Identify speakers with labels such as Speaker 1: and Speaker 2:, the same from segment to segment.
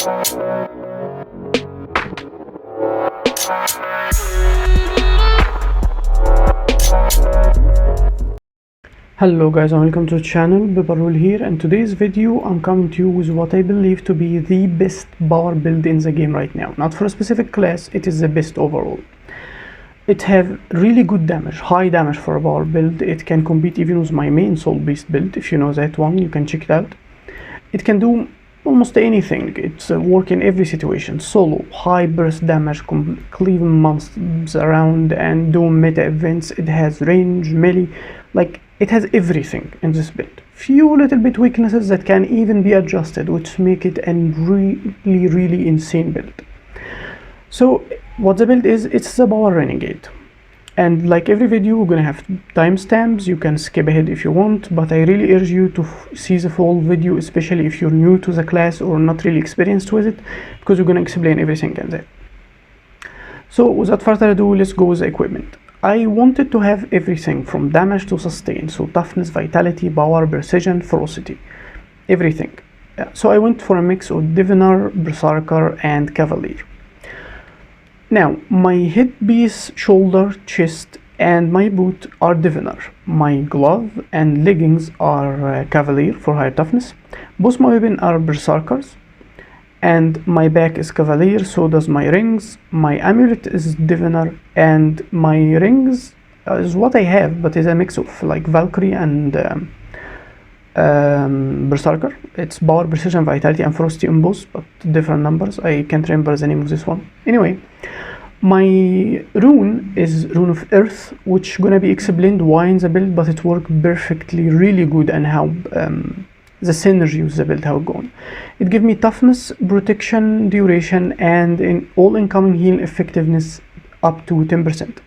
Speaker 1: Hello guys and welcome to the channel. Bibarul here, and today's video I'm coming to you with what I believe to be the best power build in the game right now. Not for a specific class, it is the best overall. It have really good damage, high damage for a power build. It can compete even with my main soul beast build. If you know that one, you can check it out. It can do almost anything. It's work in every situation. Solo, high burst damage, cleaving monsters around and do meta events. It has range, melee, like it has everything in this build. Few little bit weaknesses that can even be adjusted, which make it a really insane build. So what the build is, it's the power Renegade. And like every video, we're gonna have timestamps. You can skip ahead if you want, but I really urge you to see the full video, especially if you're new to the class or not really experienced with it, because we're gonna explain everything in there. So without further ado, let's go with the equipment. I wanted to have everything from damage to sustain, so toughness, vitality, power, precision, ferocity, everything. So I went for a mix of diviner, berserker, and cavalier. Now, my headpiece, shoulder, chest, and my boot are diviner. My glove and leggings are cavalier for higher toughness. Both my weapons are berserkers, and my back is cavalier, so does my rings. My amulet is diviner, and my rings is what I have, but is a mix of like Valkyrie and berserker. It's power, precision, vitality, and ferocity in both, but different numbers. I can't remember the name of this one. Anyway, my rune is rune of earth, which gonna be explained why in the build, but it works perfectly, really good, and how the synergy with the build, how it going. It gives me toughness, protection, duration, and in all incoming heal effectiveness up to 10%.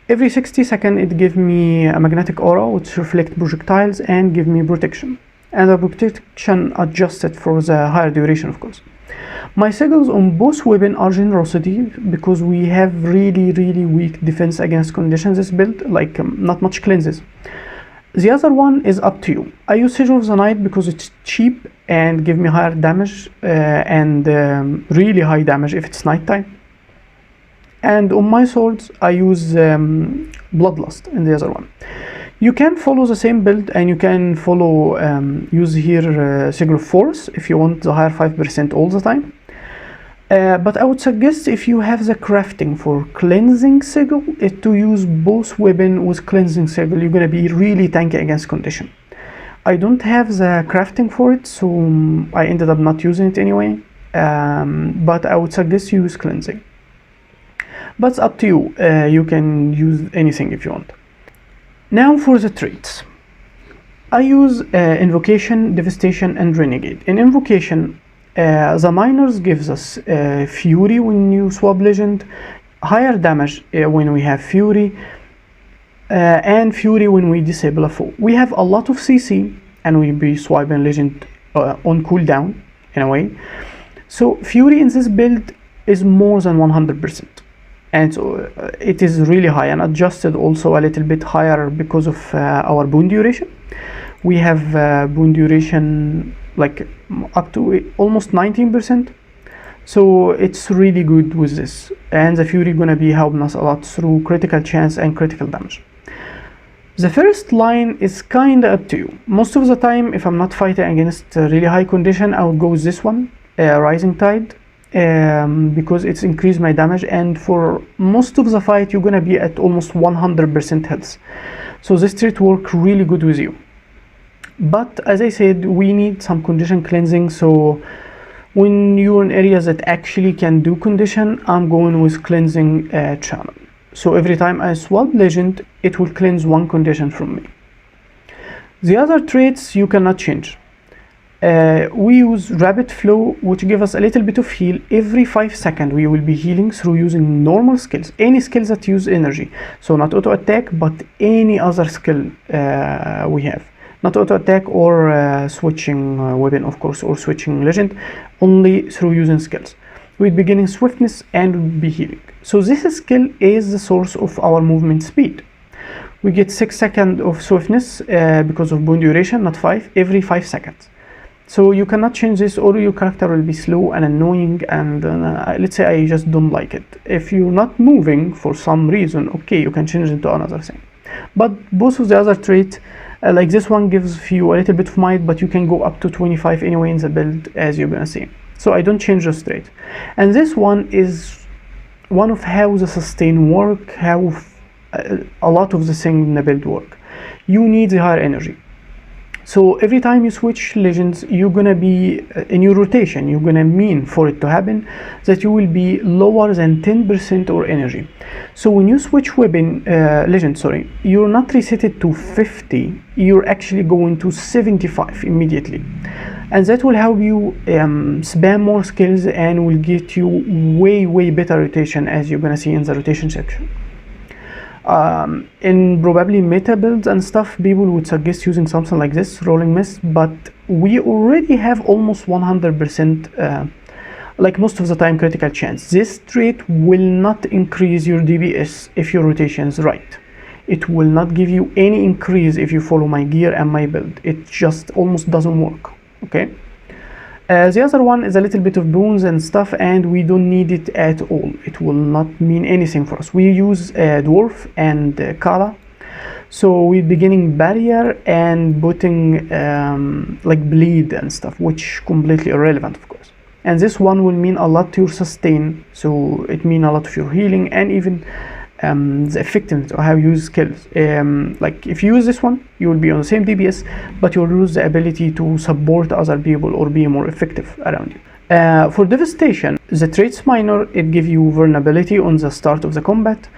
Speaker 1: Every 60 seconds it gives me a magnetic aura which reflects projectiles and give me protection. And the protection adjusted for the higher duration, of course. My sigils on both weapons are generosity, because we have really weak defense against conditions this build, like not much cleanses. The other one is up to you. I use Sigil of the Night because it's cheap and give me higher damage and really high damage if it's nighttime. And on my swords, I use Bloodlust in the other one. You can follow the same build, and you can follow use here Sigil of Force if you want the higher 5% all the time. But I would suggest, if you have the crafting for cleansing sigil, to use both weapon with cleansing sigil. You're gonna be really tanky against condition. I don't have the crafting for it, so I ended up not using it anyway. But I would suggest you use cleansing. But it's up to you. You can use anything if you want. Now for the traits. I use Invocation, Devastation, and Renegade. In Invocation, the minors gives us Fury when you swap legend, higher damage when we have Fury, and Fury when we disable a foe. We have a lot of CC, and we'll be swiping legend on cooldown in a way. So Fury in this build is more than 100%, and so it is really high, and adjusted also a little bit higher because of our boon duration. We have boon duration like up to almost 19%, so it's really good with this, and the Fury gonna be helping us a lot through critical chance and critical damage. The first line is kinda up to you. Most of the time, if I'm not fighting against a really high condition, I will go with this one, Rising Tide, because it's increased my damage, and for most of the fight you're gonna be at almost 100% health, so this trait work really good with you. But as I said, we need some condition cleansing, so when you're in areas that actually can do condition, I'm going with cleansing channel. So every time I swap legend, it will cleanse one condition from me. The other traits you cannot change. We use Rapid Flow, which gives us a little bit of heal. Every 5 seconds we will be healing through using normal skills, any skills that use energy. So not auto attack, but any other skill we have. Not auto attack or switching weapon, of course, or switching legend, only through using skills. We'll be getting swiftness and we'll be healing. So this skill is the source of our movement speed. We get 6 seconds of swiftness because of boon duration, not 5, every 5 seconds. So you cannot change this, or your character will be slow and annoying, and let's say I just don't like it. If you're not moving for some reason, okay, you can change it to another thing. But both of the other traits, like this one gives you a little bit of might, but you can go up to 25 anyway in the build, as you're gonna see. So I don't change this trait. And this one is one of how the sustain work, how a lot of the things in the build work. You need the higher energy. So every time you switch legends, you're gonna be in your rotation, you're gonna mean for it to happen that you will be lower than 10% or energy. So when you switch weapon legend, sorry, you're not resetted to 50, you're actually going to 75 immediately, and that will help you spam more skills and will get you way better rotation, as you're gonna see in the rotation section. In probably meta builds and stuff, people would suggest using something like this, rolling mist, but we already have almost 100%, like most of the time, critical chance. This trait will not increase your DPS if your rotation is right. It will not give you any increase if you follow my gear and my build. It just almost doesn't work, okay? The other one is a little bit of boons and stuff, and we don't need it at all. It will not mean anything for us. We use dwarf and kala, so we're beginning barrier and putting like bleed and stuff, which completely irrelevant, of course. And this one will mean a lot to your sustain, so it means a lot of your healing and even the effectiveness of how you use skills. Like if you use this one, you will be on the same DPS, but you'll lose the ability to support other people or be more effective around you. For devastation, the traits minor, it gives you vulnerability on the start of the combat,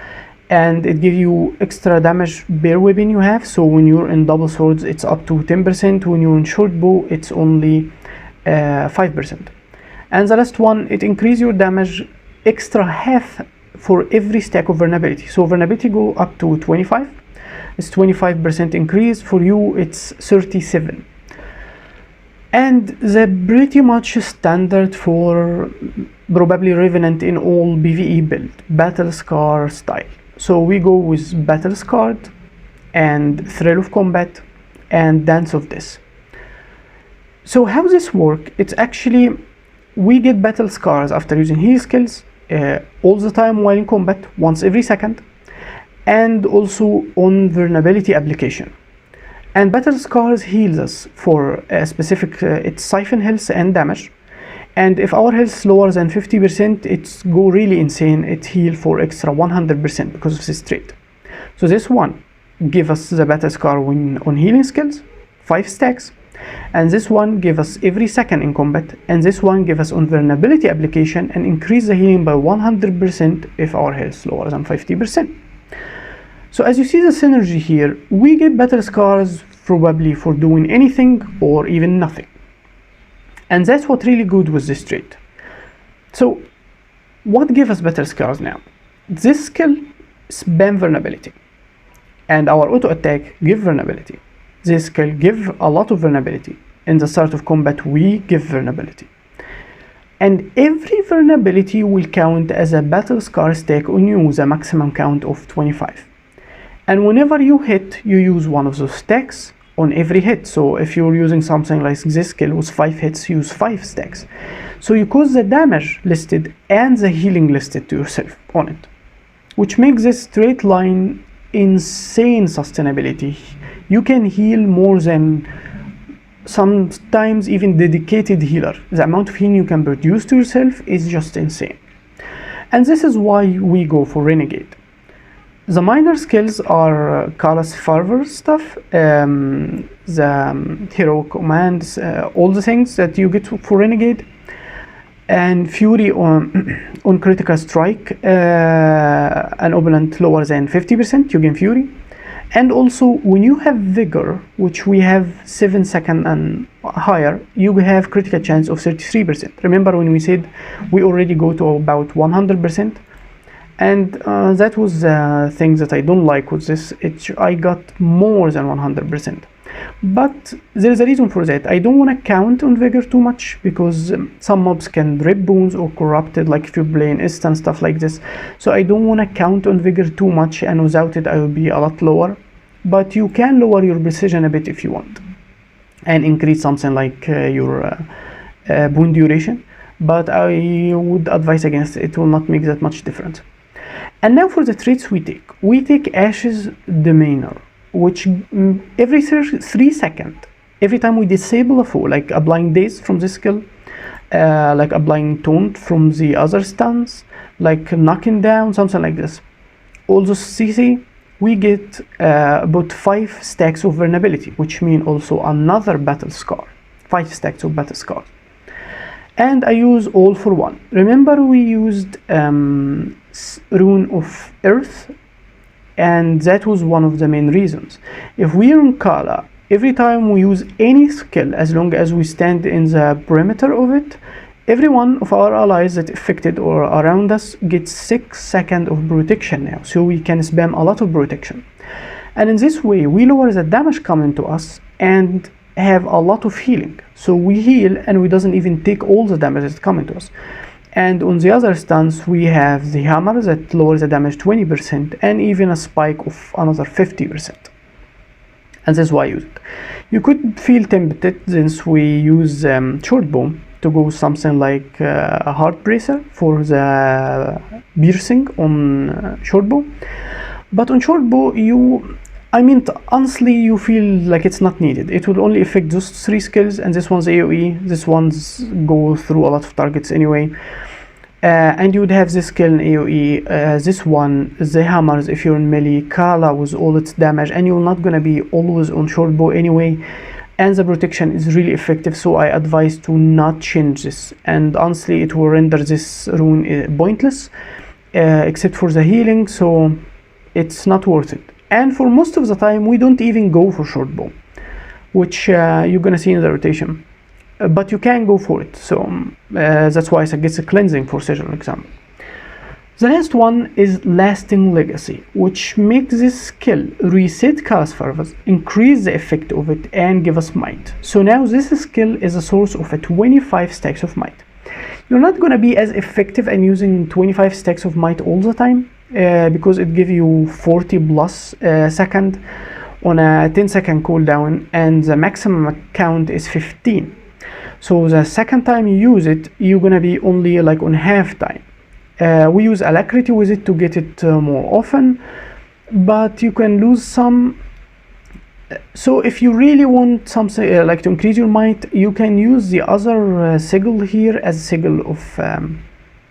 Speaker 1: and it gives you extra damage per weapon you have. So when you're in double swords, it's up to 10%. When you're in short bow, it's only 5%. And the last one, it increases your damage extra half for every stack of vulnerability. So vulnerability go up to 25. It's 25% increase. For you, it's 37. And the pretty much standard for probably Revenant in all PvE build, Battle Scar style. So we go with Battle Scarred and Thrill of Combat and Dance of Death. So how this work? It's actually, we get Battle Scars after using heal skills all the time while in combat, once every second, and also on vulnerability application. And Battle Scars heals us for a specific, it's siphon health and damage. And if our health is lower than 50%, it's go really insane. It heal for extra 100% because of this trait. So this one give us the Battle Scar when on healing skills, 5 stacks. And this one give us every second in combat, and this one give us on vulnerability application and increase the healing by 100% if our health is lower than 50%. So as you see the synergy here, we get Battle Scars probably for doing anything or even nothing. And that's what really good with this trait. So what gives us Battle Scars now? This skill spam vulnerability, and our auto attack give vulnerability. This skill give a lot of vulnerability. In the start of combat, we give vulnerability. And every vulnerability will count as a Battle Scar stack on you, the maximum count of 25. And whenever you hit, you use one of those stacks on every hit. So if you're using something like this skill with 5 hits, use 5 stacks. So you cause the damage listed and the healing listed to yourself on it, which makes this straight line insane sustainability. You can heal more than sometimes even dedicated healer. The amount of healing you can produce to yourself is just insane. And this is why we go for Renegade. The minor skills are Kala's fervor stuff, the heroic commands, all the things that you get for Renegade, and Fury on critical strike, an opponent lower than 50%, you gain Fury. And also when you have Vigor, which we have 7 seconds and higher, you have critical chance of 33%. Remember when we said we already go to about 100%? And that was the thing that I don't like with this. I got more than 100%. But there's a reason for that. I don't want to count on Vigor too much, because some mobs can rip boons or corrupted, like if you're playing instant stuff like this. So I don't want to count on Vigor too much, and without it I will be a lot lower. But you can lower your precision a bit if you want. and increase something like your boon duration, but I would advise against it. It will not make that much difference. And now for the traits we take Ashes Demeanor, which every 3 seconds, every time we disable a foe, like applying Daze from this skill, like applying Taunt from the other stance, like knocking down, something like this, also CC, we get about 5 stacks of vulnerability, which mean also another battle scar, 5 stacks of battle scars. And I use all for one. Remember we used Rune of Earth, and that was one of the main reasons. If we are on Kala, every time we use any skill, as long as we stand in the perimeter of it, every one of our allies that affected or around us gets 6 seconds of protection now, so we can spam a lot of protection. And in this way, we lower the damage coming to us and have a lot of healing. So we heal and we doesn't even take all the damage that's coming to us. And on the other stance, we have the hammer that lowers the damage 20% and even a spike of another 50%. And that's why I use it. You could feel tempted since we use short bow to go something like a heart bracer for the piercing on short bow. But on short bow, honestly, you feel like it's not needed. It will only affect those 3 skills, and this one's AoE, this one's go through a lot of targets anyway. And you would have this skill in AoE, this one, the hammers if you're in melee, Kala with all its damage, and you're not gonna be always on short bow anyway. And the protection is really effective, so I advise to not change this. And honestly, it will render this rune pointless, except for the healing, so it's not worth it. And for most of the time, we don't even go for short bow, which you're gonna see in the rotation. But you can go for it, so that's why I suggest a cleansing for Sigil example. The last one is Lasting Legacy, which makes this skill reset cast fervors, increase the effect of it, and give us might. So now this skill is a source of a 25 stacks of might. You're not gonna be as effective in using 25 stacks of might all the time, because it gives you 40 plus second on a 10-second cooldown, and the maximum count is 15. So the second time you use it, you're gonna be only like on half time. We use Alacrity with it to get it more often, but you can lose some. So if you really want something like to increase your might, you can use the other sigil here as a sigil of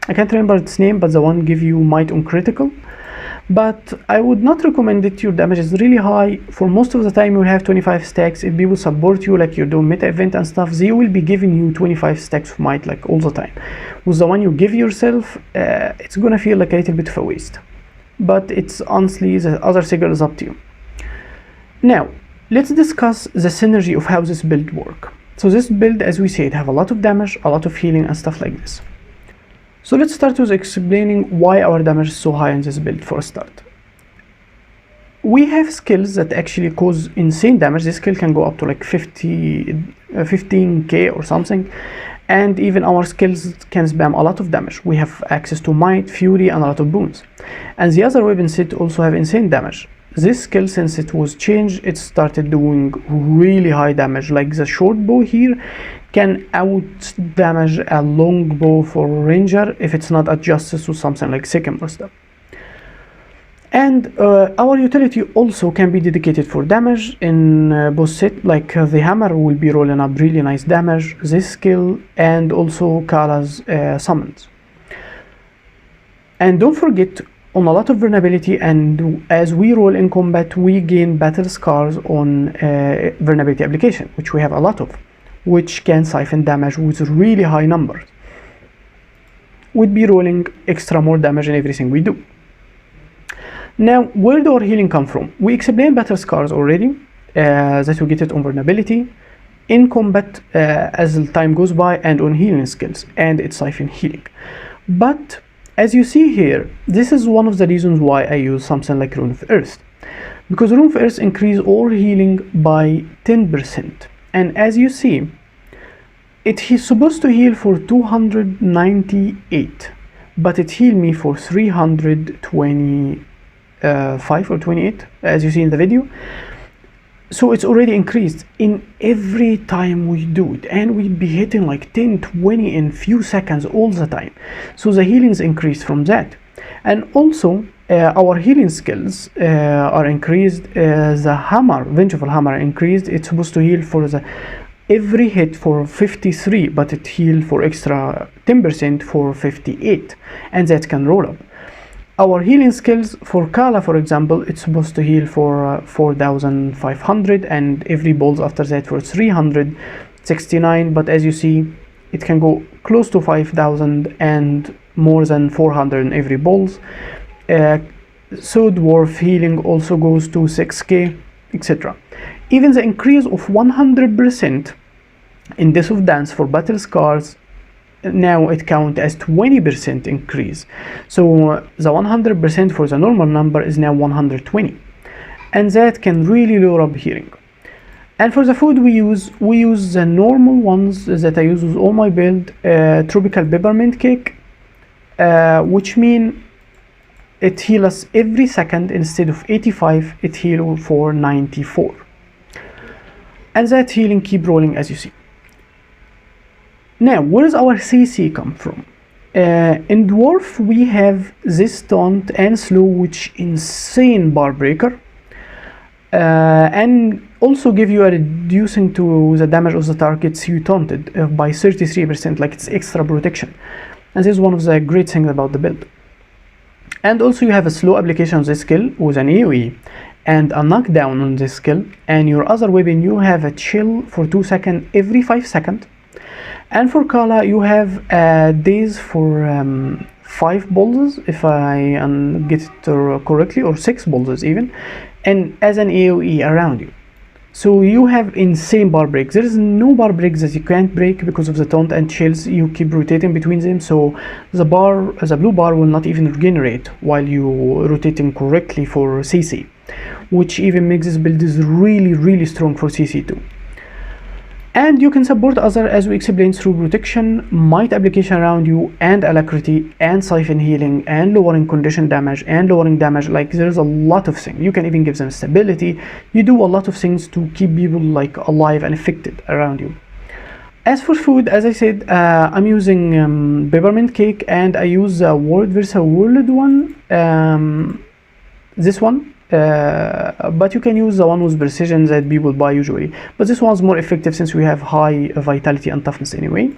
Speaker 1: I can't remember its name, but the one give you might on critical. But I would not recommend it. Your damage is really high. For most of the time, you will have 25 stacks. If people support you, like you're doing meta event and stuff, they will be giving you 25 stacks of might like all the time. With the one you give yourself, it's gonna feel like a little bit of a waste. But it's honestly, the other sigil is up to you. Now, let's discuss the synergy of how this build works. So this build, as we said, have a lot of damage, a lot of healing and stuff like this. So let's start with explaining why our damage is so high in this build for a start. We have skills that actually cause insane damage. This skill can go up to like 15k or something. And even our skills can spam a lot of damage. We have access to might, fury, and a lot of boons. And the other weapon set also have insane damage. This skill, since it was changed, it started doing really high damage. Like the short bow here can out damage a long bow for ranger if it's not adjusted to something like second or stuff. And our utility also can be dedicated for damage in both set, like the hammer will be rolling up really nice damage, this skill, and also Kala's summons. And don't forget, on a lot of vulnerability, and as we roll in combat, we gain battle scars on vulnerability application, which we have a lot of, which can siphon damage with really high numbers. We'd be rolling extra more damage in everything we do. Now, where do our healing come from? We explained battle scars already, that we get it on vulnerability, in combat as the time goes by, and on healing skills, and it's siphon healing. But as you see here, this is one of the reasons why I use something like Rune of Earth, because Rune of Earth increase all healing by 10%. And as you see, he's supposed to heal for 298, but it healed me for 325 or 28, as you see in the video. So it's already increased in every time we do it, and we'd be hitting like 10, 20 in few seconds all the time. So the healings increased from that. And also our healing skills are increased. The hammer, vengeful hammer, increased. It's supposed to heal for the every hit for 53, but it healed for extra 10% for 58, and that can roll up. Our healing skills for Kala, for example, it's supposed to heal for 4,500, and every balls after that for 369, but as you see, it can go close to 5,000 and more than 400 in every balls. So dwarf healing also goes to 6k, etc. Even the increase of 100% in Death of Dance for battle scars, now it counts as 20% increase. So the 100% for the normal number is now 120, and that can really lower up healing. And for the food we use the normal ones that I use with all my build, tropical peppermint cake, which mean it heals us every second. Instead of 85, it heals for 94, and that healing keep rolling as you see. Now, where does our CC come from? In Dwarf, we have this taunt and slow, which insane bar breaker, and also give you a reducing to the damage of the targets you taunted by 33%, like it's extra protection. And this is one of the great things about the build. And also you have a slow application of this skill with an AoE and a knockdown on this skill, and your other weapon you have a chill for 2 seconds every 5 seconds. And for Kala you have days for 5 bolts if I get it correctly, or 6 bolts even, and as an AoE around you. So you have insane bar breaks. There is no bar breaks that you can't break because of the taunt and chills. You keep rotating between them, so the blue bar will not even regenerate while you rotating correctly for CC, which even makes this build is really strong for CC too. And you can support other, as we explained, through protection, might application around you, and alacrity, and siphon healing, and lowering condition damage, and lowering damage. Like there's a lot of things. You can even give them stability. You do a lot of things to keep people like alive and affected around you. As for food, as I said, I'm using peppermint cake, and I use the word versus world one, this one. But you can use the one with precision that people buy usually, but this one's more effective since we have high vitality and toughness anyway.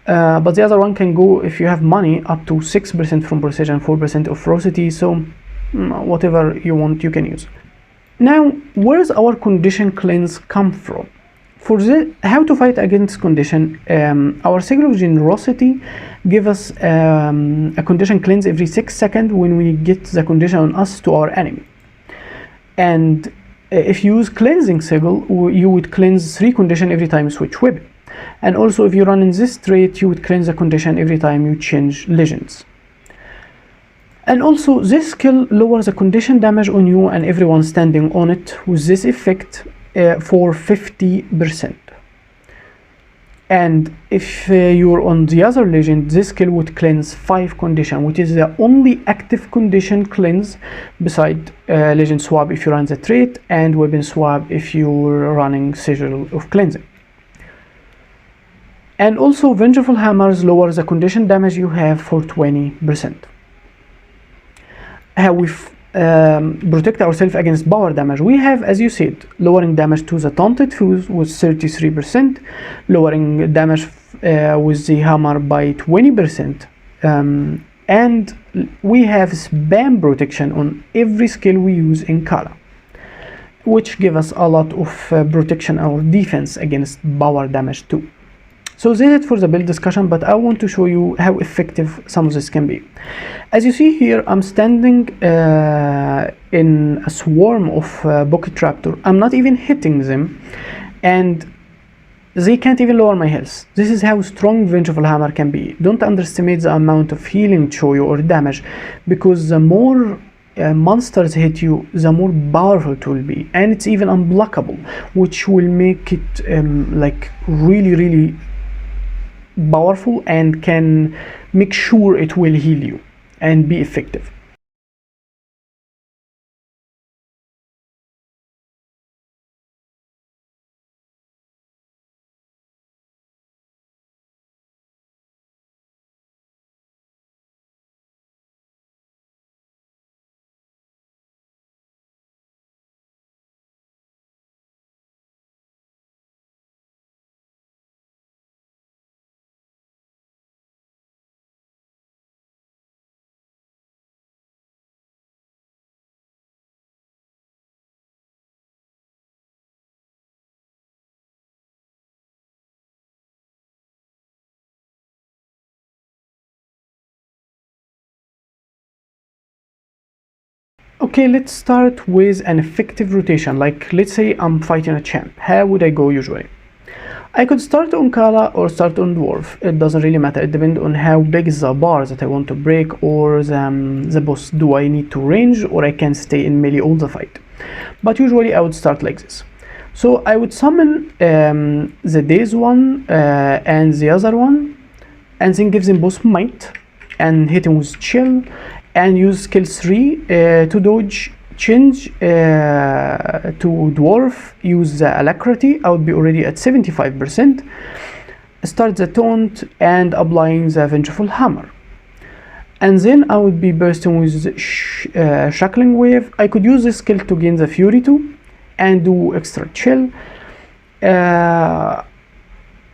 Speaker 1: But the other one can go, if you have money, up to 6% from precision, 4% of ferocity, so whatever you want you can use. Now, where does our condition cleanse come from? For how to fight against condition, our cycle of generosity give us a condition cleanse every 6 seconds when we get the condition on us to our enemy. And if you use cleansing sigil, you would cleanse 3 condition every time you switch weapon. And also if you run in this trait, you would cleanse a condition every time you change legends. And also this skill lowers the condition damage on you and everyone standing on it with this effect for 50%. And if you're on the other legend, this skill would cleanse 5 condition, which is the only active condition cleanse beside legend swap if you run the trait, and weapon swap if you're running sigil of cleansing. And also vengeful hammers lower the condition damage you have for 20%. How we protect ourselves against power damage, we have, as you said, lowering damage to the taunted foes with 33%, lowering damage with the hammer by 20%, and we have spam protection on every skill we use in Kala, which give us a lot of protection or defense against power damage too. So this is it for the build discussion, but I want to show you how effective some of this can be. As you see here, I'm standing in a swarm of pocket raptor. I'm not even hitting them, and they can't even lower my health. This is how strong vengeful hammer can be. Don't underestimate the amount of healing choyo or damage, because the more monsters hit you, the more powerful it will be, and it's even unblockable, which will make it like really powerful and can make sure it will heal you and be effective. Okay, let's start with an effective rotation. Like, let's say I'm fighting a champ. How would I go usually? I could start on Kala or start on Dwarf. It doesn't really matter. It depends on how big is the bar that I want to break or the boss. Do I need to range or I can stay in melee all the fight? But usually I would start like this. So I would summon the days one and the other one, and then give them both might and hit him with chill, and use skill 3 to dodge, change to dwarf, use the alacrity. I would be already at 75%. Start the taunt and applying the vengeful hammer, and then I would be bursting with shackling wave. I could use this skill to gain the fury too and do extra chill.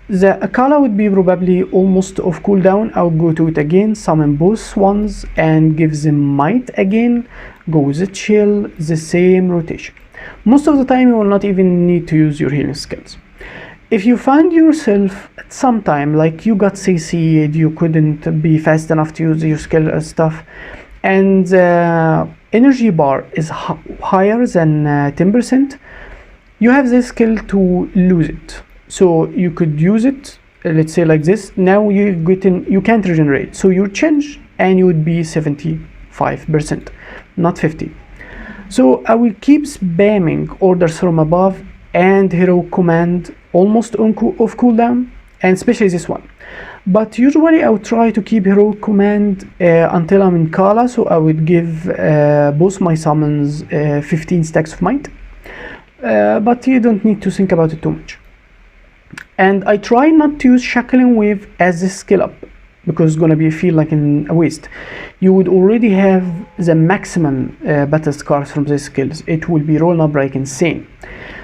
Speaker 1: The Akala would be probably almost off cooldown. I would go to it again, summon both ones and give them might again, go with the chill, the same rotation. Most of the time you will not even need to use your healing skills. If you find yourself at some time like you got CC'd, you couldn't be fast enough to use your skill stuff, and the energy bar is higher than 10%, you have this skill to lose it. So you could use it, let's say like this. Now you can't regenerate, so you change and you would be 75%, not 50. So I will keep spamming orders from above and hero command almost off cooldown, and especially this one. But usually I would try to keep hero command until I'm in Kala, so I would give both my summons 15 stacks of might, but you don't need to think about it too much. And I try not to use shackling wave as a skill up, because it's gonna feel like a waste. You would already have the maximum battle scars from these skills. It will be rolling up like insane.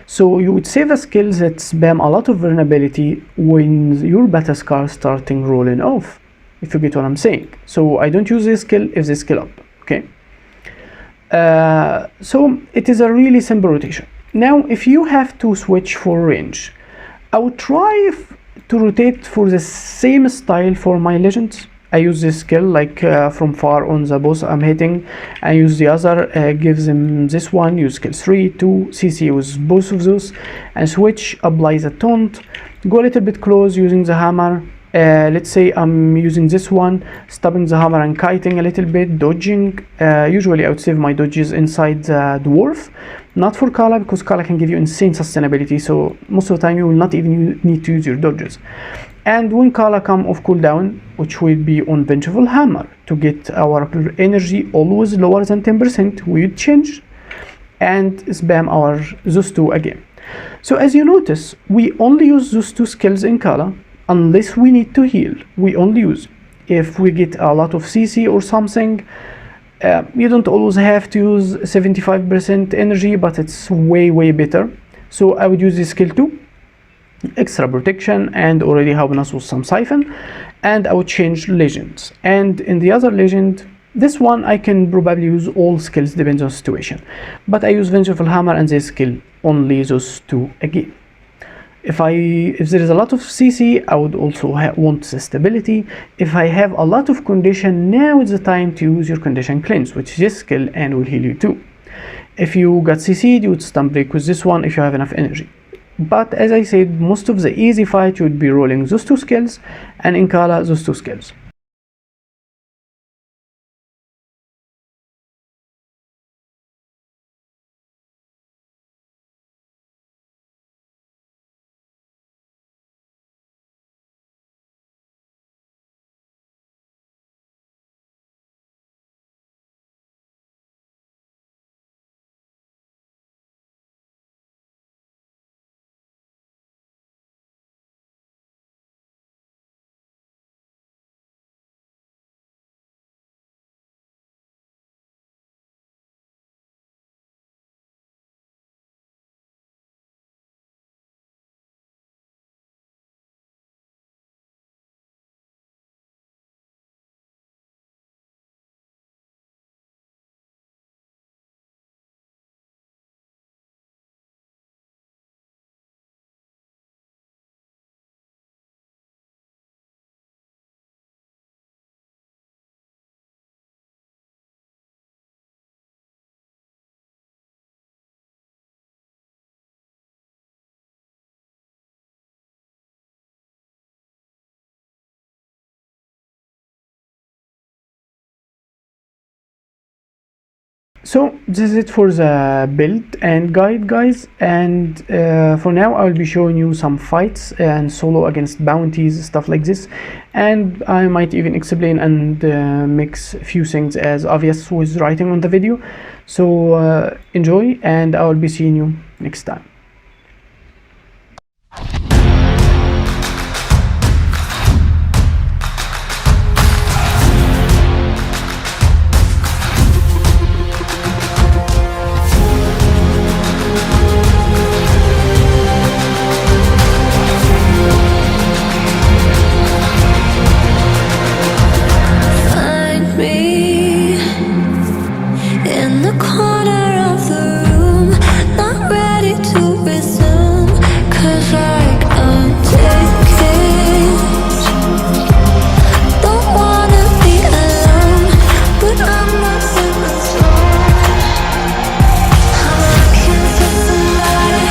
Speaker 1: So you would save the skills that spam a lot of vulnerability when your battle scars starting rolling off, if you get what I'm saying. So I don't use this skill if this skill up, okay? So it is a really simple rotation. Now if you have to switch for range, I would try to rotate for the same style for my legends. I use this skill like from far on the boss I'm hitting. I use the other, gives them this one, use skill 3 to CC with both of those, and switch, apply the taunt, go a little bit close using the hammer. Let's say I'm using this one, stopping the hammer and kiting a little bit, dodging. Usually I would save my dodges inside the dwarf, not for Kala, because Kala can give you insane sustainability, so most of the time you will not even need to use your dodges. And when Kala come off cooldown, which will be on vengeful hammer, to get our energy always lower than 10%, we would change and spam our those two again. So as you notice, we only use those two skills in Kala unless we need to heal. We only use if we get a lot of CC or something. You don't always have to use 75% energy, but it's way better. So I would use this skill too, extra protection, and already helping us with some siphon. And I would change legends, and in the other legend, this one I can probably use all skills, depends on situation, but I use vengeful hammer and this skill only those two again. If there is a lot of CC, I would also want the stability. If I have a lot of condition, now is the time to use your condition cleanse, which is this skill and will heal you too. If you got CC'd, you would stun break with this one if you have enough energy. But as I said, most of the easy fight you would be rolling those two skills, and in Kala those two skills. So this is it for the build and guide, guys, and for now I will be showing you some fights and solo against bounties, stuff like this, and I might even explain and mix a few things as obvious with writing on the video. So enjoy, and I will be seeing you next time.
Speaker 2: In the corner of the room, not ready to resume, 'cause like I'm taking, don't wanna be alone, but I'm not super strong. I'm looking for somebody,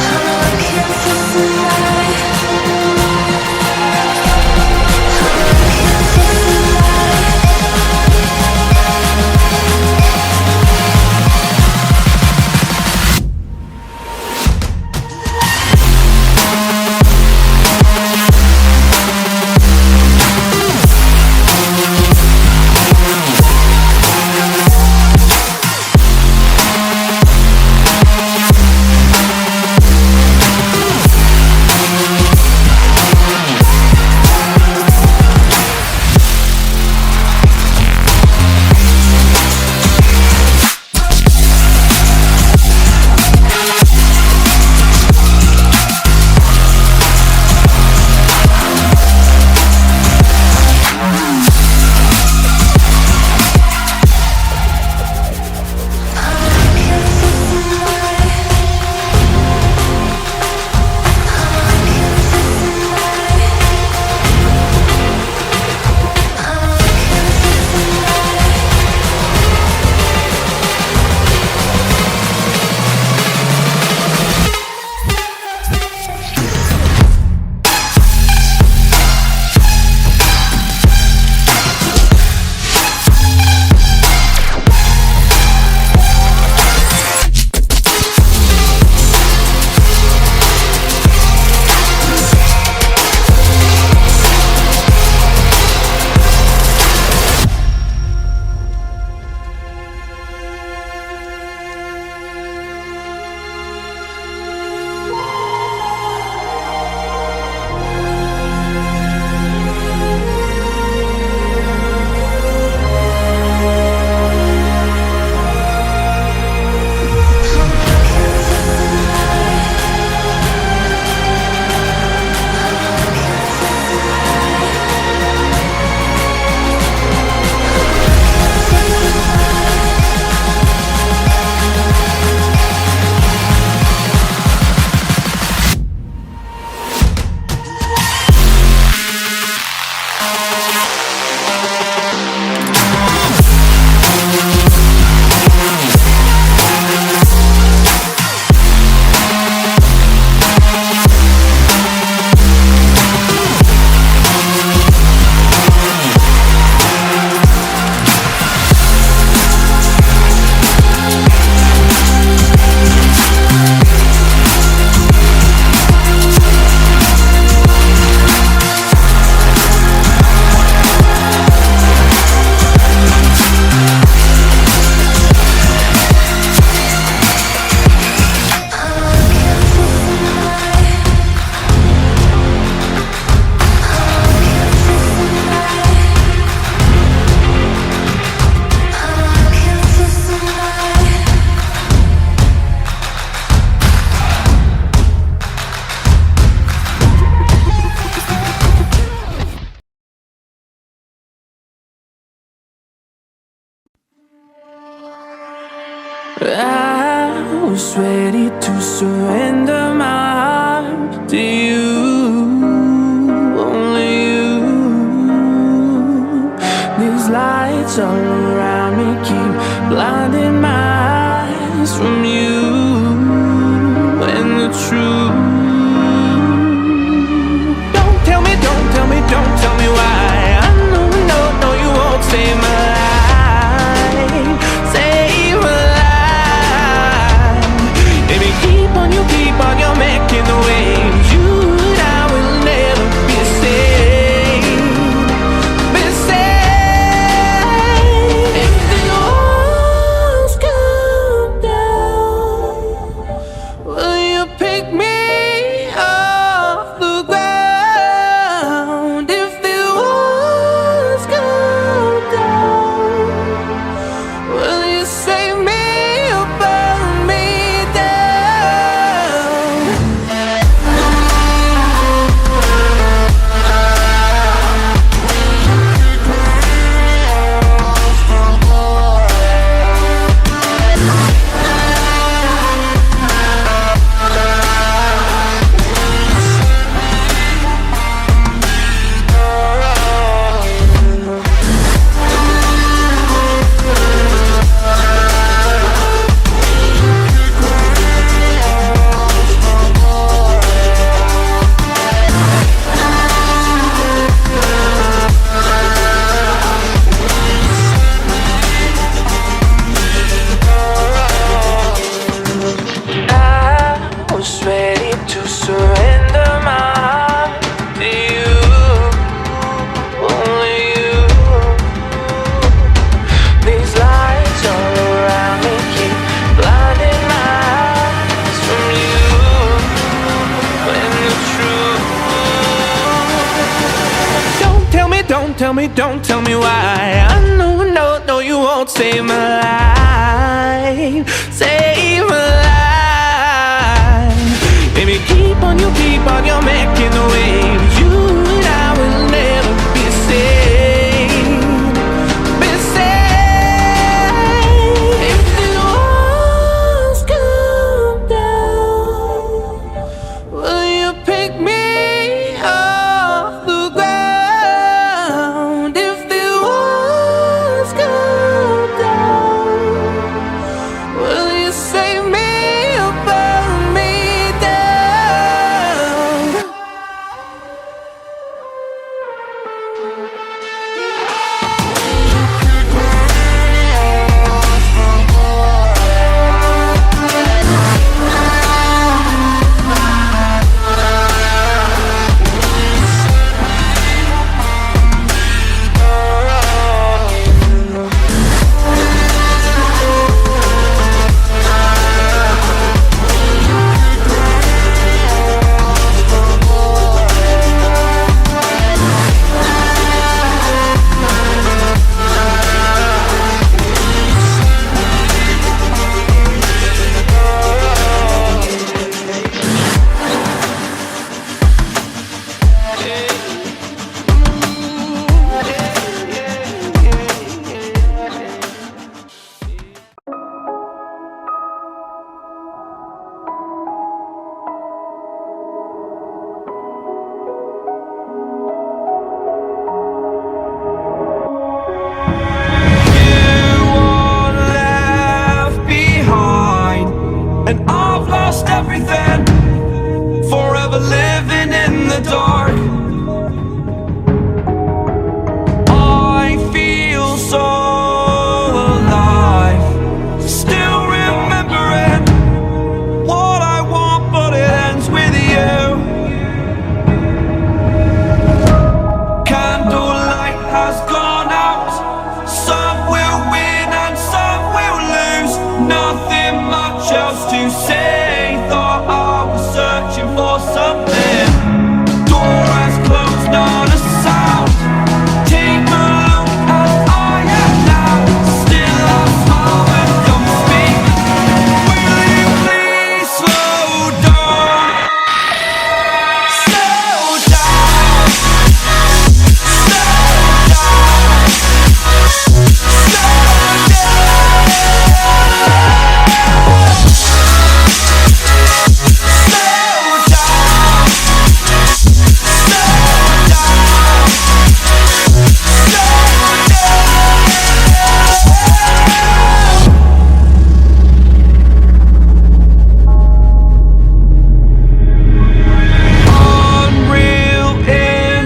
Speaker 2: I'm looking for somebody, I'm looking for somebody.
Speaker 3: I was ready to surrender my heart to you, only you. These lights all around me keep blinding my eyes from you and the truth. Don't tell me, don't tell me, don't tell me why. I know, you won't save my life. don't tell me why. I know, no, you won't save my life. Save my life. Baby, keep on your making the waves. You and I will never be safe. Be safe. If the walls come down, will you pick me off the ground? If the walls come down, will you save me or burn me down? And I've lost everything, forever living in the dark. I feel so alive, still remembering what I want, but it ends with you. Candlelight has gone out, some will win and some will lose. Nothing much else to say, thought I was searching for something. Door has closed, not a sound. Take a look as I am now, still I smile when you speak. Will you please slow down? Slow down. Slow down. Unreal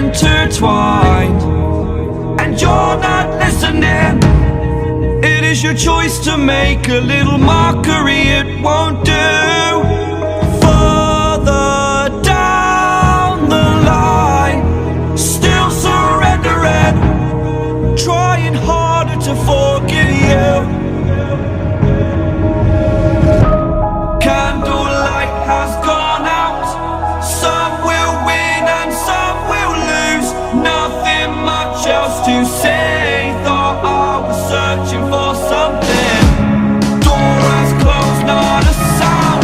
Speaker 3: intertwined, and you're not listening. It is your choice to make a little mockery, it won't do. Further down the line, still surrendering, trying harder to forgive you. Candlelight has gone out, some will win and some will lose. Nothing much else to say, thought I was searching for something. Door has closed, not a sound.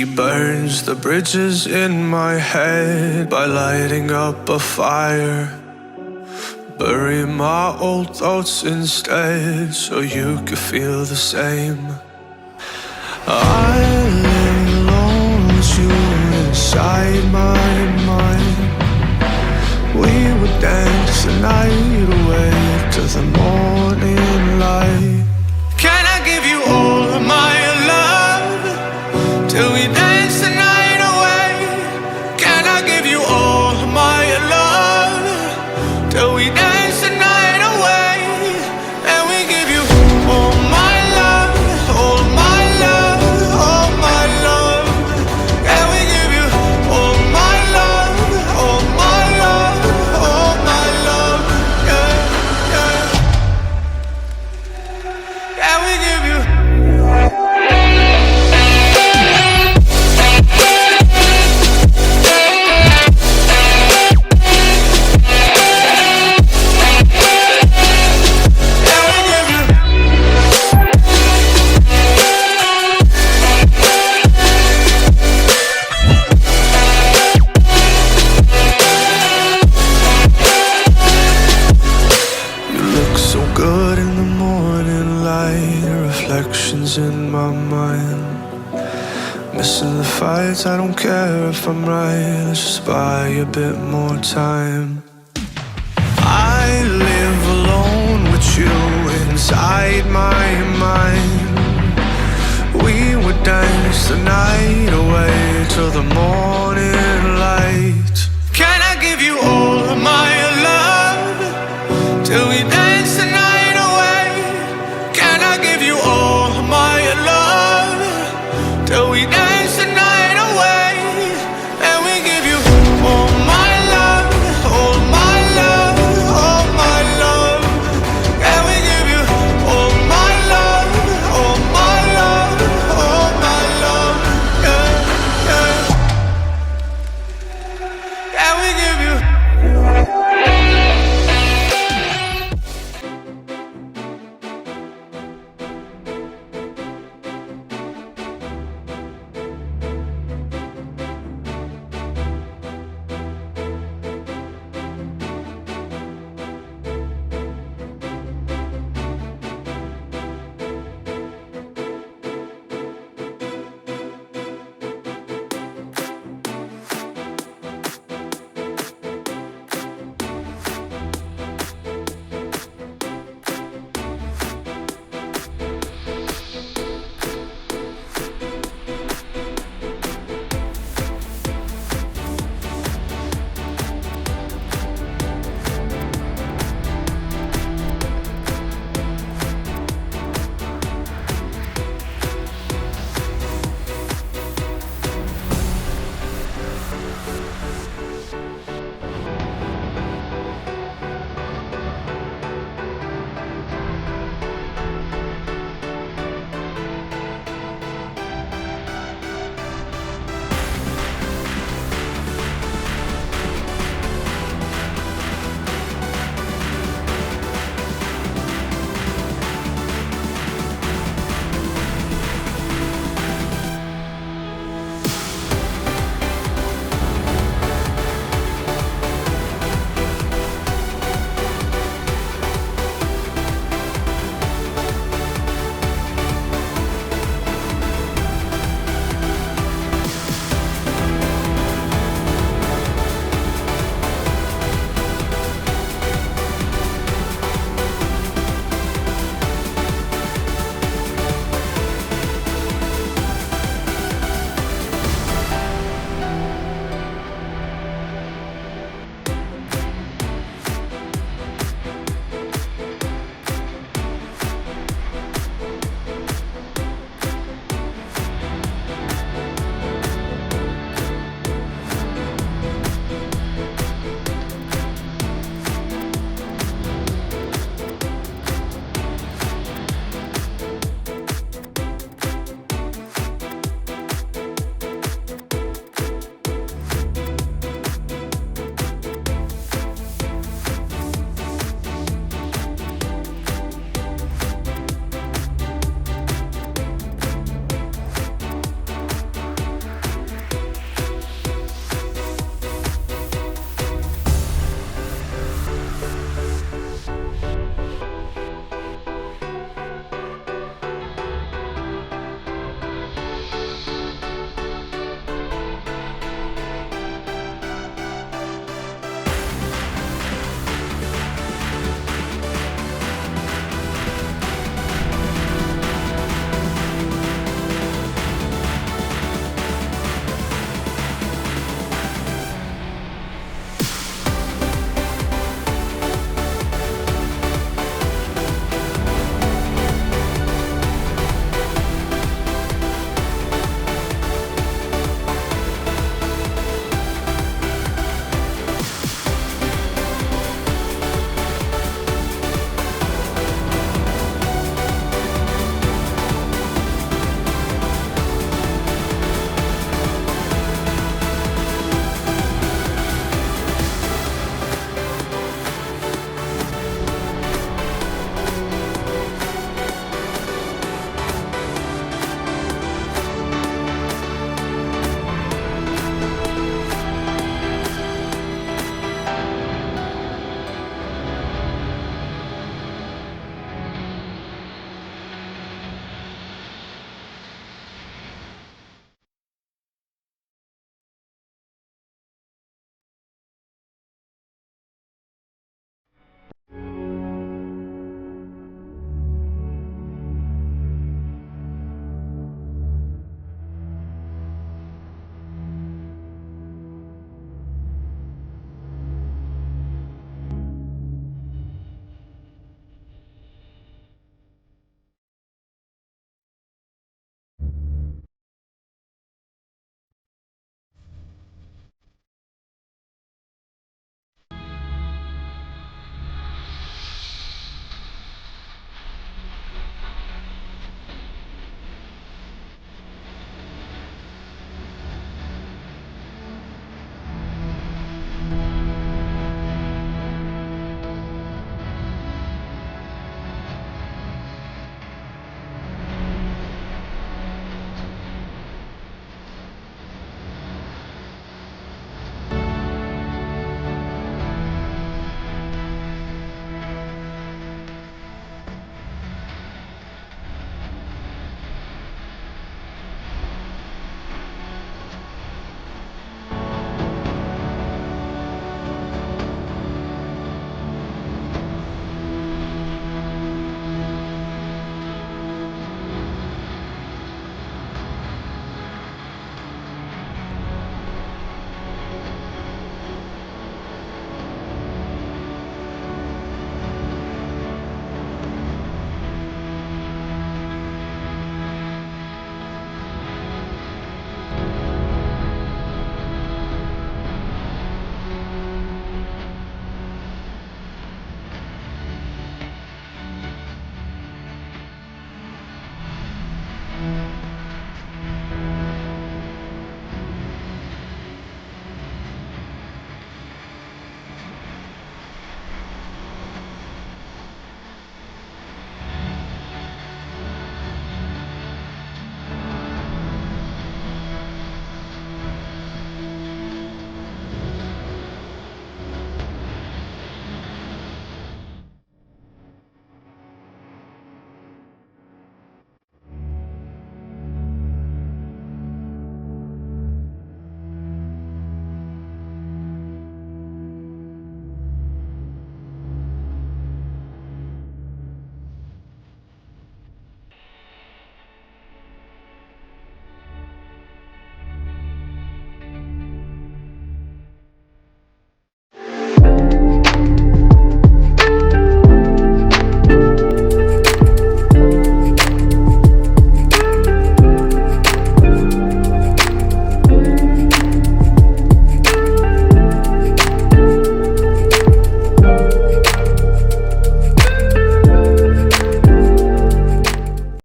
Speaker 4: She burns the bridges in my head by lighting up a fire. Bury my old thoughts instead so you could feel the same. I lay alone with you inside my mind. We would dance the night away to the morning light. Can I give you all of my love till we dance the night away? Can I give you all of my love till we dance the night away? And we give you all my love, all my love, all my love. And we give you all my love, all my love, all my love. Yeah, yeah. And we give you. Good in the morning light, reflections in my mind. Missing the fights, I don't care if I'm right. Let's just buy a bit more time. I live alone with you inside my mind. We would dance the night away till the morning